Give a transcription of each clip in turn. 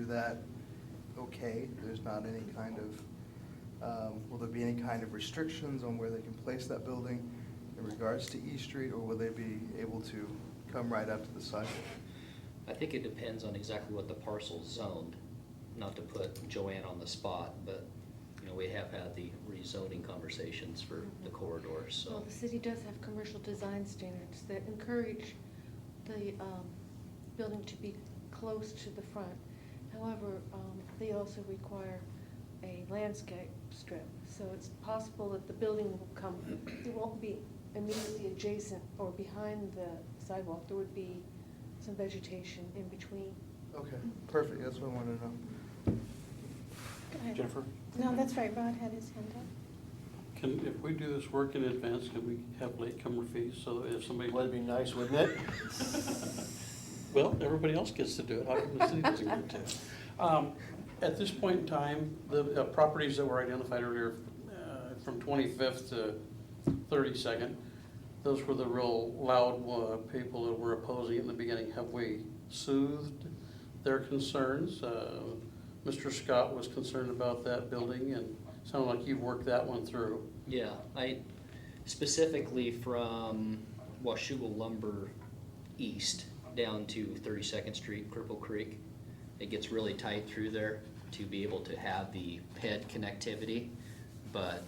that okay? There's not any kind of, will there be any kind of restrictions on where they can place that building in regards to East Street, or will they be able to come right up to the sidewalk? I think it depends on exactly what the parcel's zoned, not to put Joanne on the spot, but, you know, we have had the rezoning conversations for the corridors, so. Well, the city does have commercial design standards that encourage the building to be close to the front. However, they also require a landscape strip, so it's possible that the building will come, it won't be immediately adjacent or behind the sidewalk. There would be some vegetation in between. Okay, perfect, that's what I wanted to know. Go ahead. Jennifer? No, that's right, Rod had his hand up. If we do this work in advance, can we have latecomer fees, so that if somebody? That'd be nice, wouldn't it? Well, everybody else gets to do it, how come the city doesn't get to? At this point in time, the properties that were identified earlier, from 25th to 32nd, those were the real loud people that were opposing in the beginning. Have we soothed their concerns? Mr. Scott was concerned about that building, and sounded like you've worked that one through. Yeah, I, specifically from Washougal Lumber East down to 32nd Street, Cripple Creek, it gets really tight through there to be able to have the PED connectivity. But,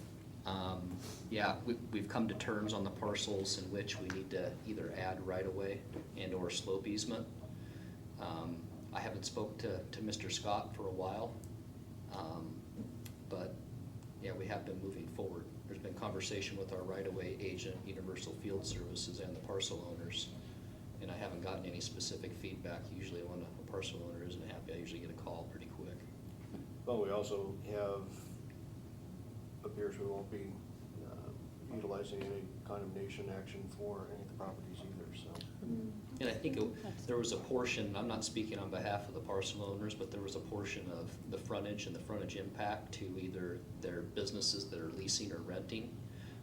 yeah, we've come to terms on the parcels in which we need to either add right-of-way and or slope easement. I haven't spoke to Mr. Scott for a while, but yeah, we have been moving forward. There's been conversation with our right-of-way agent, Universal Field Services, and the parcel owners, and I haven't gotten any specific feedback. Usually when a parcel owner isn't happy, I usually get a call pretty quick. Well, we also have, appears we won't be utilizing any condemnation action for any of the properties either, so. And I think there was a portion, I'm not speaking on behalf of the parcel owners, but there was a portion of the frontage and the frontage impact to either their businesses that are leasing or renting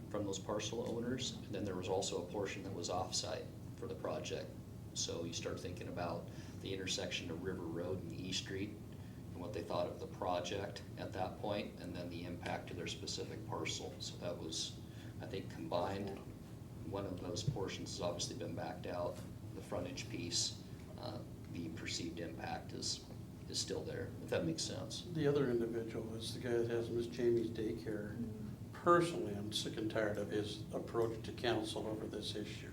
from those parcel owners. And then there was also a portion that was off-site for the project. So you start thinking about the intersection of River Road and East Street and what they thought of the project at that point, and then the impact to their specific parcel. So that was, I think, combined. One of those portions has obviously been backed out. The frontage piece, the perceived impact is still there, if that makes sense. The other individual is the guy that has Miss Jamie's daycare. Personally, I'm sick and tired of his approach to council over this issue.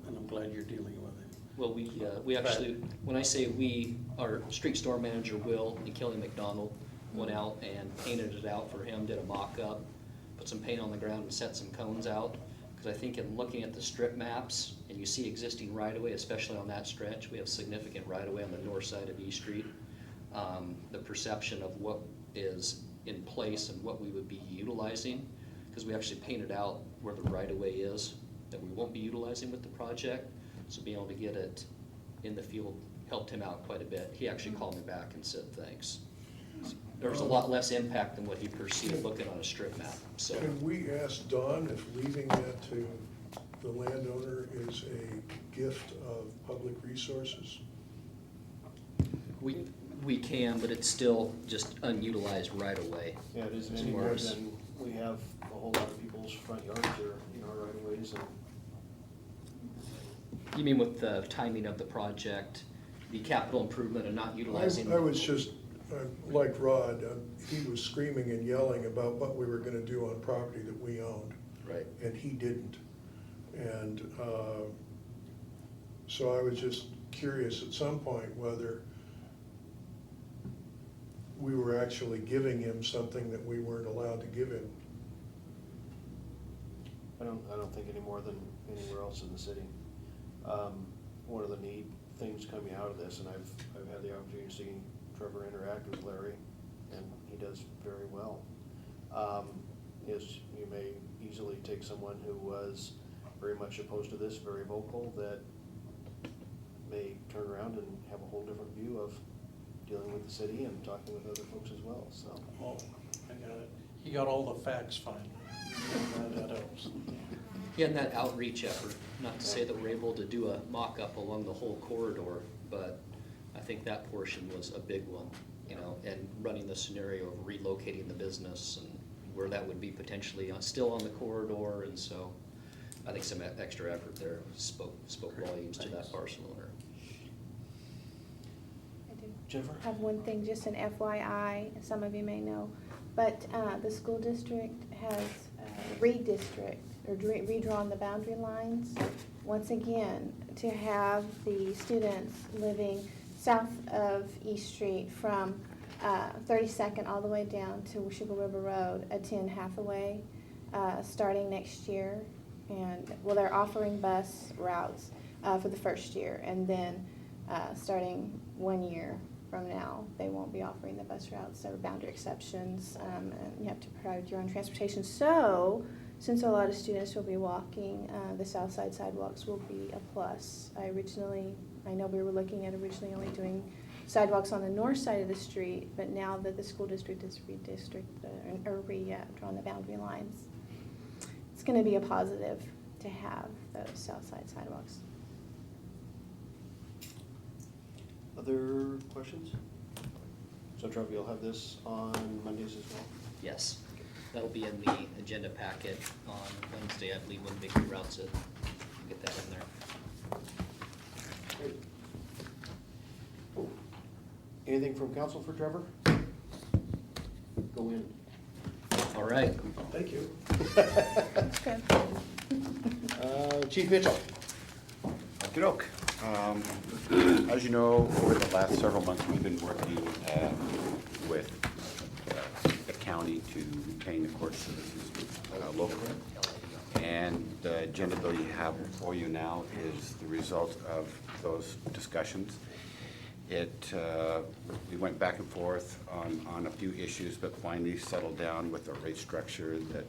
And I'm glad you're dealing with it. Well, we actually, when I say we, our street store manager, Will, and Kelly McDonald, went out and painted it out for him, did a mock-up, put some paint on the ground and set some cones out. Because I think in looking at the strip maps, and you see existing right-of-way, especially on that stretch, we have significant right-of-way on the north side of East Street. The perception of what is in place and what we would be utilizing, because we actually painted out where the right-of-way is that we won't be utilizing with the project. So being able to get it in the field helped him out quite a bit. He actually called me back and said thanks. There was a lot less impact than what he perceived looking on a strip map, so. Can we ask Don if leaving that to the landowner is a gift of public resources? We can, but it's still just unutilized right away. Yeah, it isn't As any far more as- than we have a whole lot of people's front yards are in our right of ways, and You mean with the timing of the project, the capital improvement and not utilizing? I was just, like Rod, he was screaming and yelling about what we were gonna do on property that we owned. Right. And he didn't. And so I was just curious at some point whether we were actually giving him something that we weren't allowed to give him. I don't think any more than anywhere else in the city. One of the neat things coming out of this, and I've had the opportunity to see Trevor interact with Larry, and he does very well, is you may easily take someone who was very much opposed to this, very vocal, that may turn around and have a whole different view of dealing with the city and talking with other folks as well, so. Oh, I got it. He got all the facts finally. That helps. Yeah, and that outreach effort, not to say that we're able to do a mock-up along the whole corridor, but I think that portion was a big one, you know, and running the scenario of relocating the business and where that would be potentially still on the corridor, and so I think some extra effort there spoke volumes to that parcel owner. I do Jennifer? have one thing, just an FYI, some of you may know, but the school district has redrawn the boundary lines, once again, to have the students living south of East Street from 32nd all the way down to Washougal River Road attend Hathaway starting next year. And, well, they're offering bus routes for the first year, and then starting 1 year from now, they won't be offering the bus routes. There are boundary exceptions, and you have to provide your own transportation. So, since a lot of students will be walking, the south side sidewalks will be a plus. I know we were looking at originally only doing sidewalks on the north side of the street, but now that the school district has redrawn the boundary lines, it's going to be a positive to have those south side sidewalks. Other questions? So Trevor, you'll have this on Mondays as well? Yes, that'll be in the agenda packet on Wednesday, I believe, when Vicki routes it. Get that in there. Great. Anything from council for Trevor? Go in. All right. Thank you. That's good. Chief Mitchell? Okey-doke. As you know, over the last several months, we've been working with the county to retain the court services locally. And the agenda bill you have before you now is the result of those discussions. We went back and forth on a few issues, but finally settled down with a rate structure that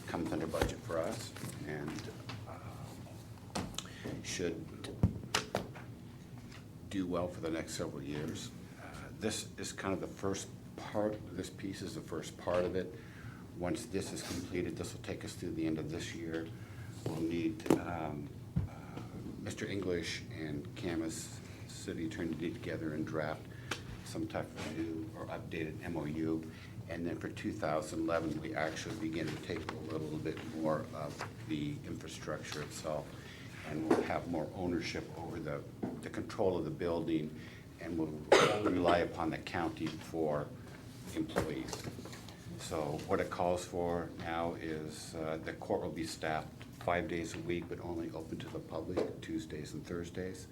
comes under budget for us and should do well for the next several years. This is kind of the first part, this piece is the first part of it. Once this is completed, this will take us through the end of this year. We'll need Mr. English and Camas, city attorney, to get together and draft some type of new or updated MOU. And then for 2011, we actually begin to take a little bit more of the infrastructure itself, and we'll have more ownership over the control of the building, and we'll only rely upon the county for employees. So what it calls for now is the court will be staffed 5 days a week, but only open to the public Tuesdays and Thursdays.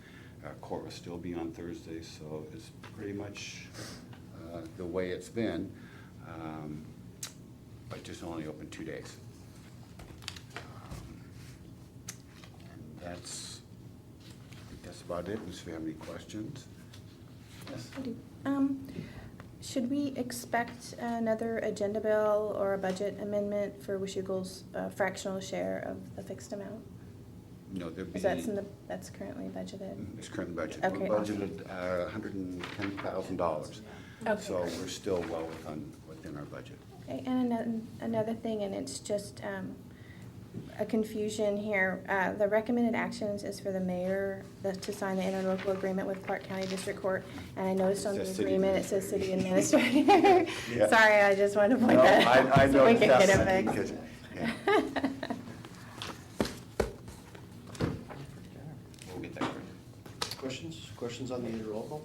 Court will still be on Thursdays, so it's pretty much the way it's been, but just only open 2 days. And I think that's about it, unless you have any questions. Yes. I do. Should we expect another agenda bill or a budget amendment for Washougal's fractional share of the fixed amount? No, there'd be. That's currently budgeted? It's currently budgeted. Okay. We're budgeted $110,000. Okay. So we're still well within our budget. Okay, and another thing, and it's just a confusion here. The recommended actions is for the mayor to sign the interlocal agreement with Clark County District Court. And I noticed on It the says city agreement, it says city administrator. Yeah. Sorry, I just wanted to point No, that out. I so know we can get that's it because, fixed. yeah, we'll get that right. Questions on the interlocal?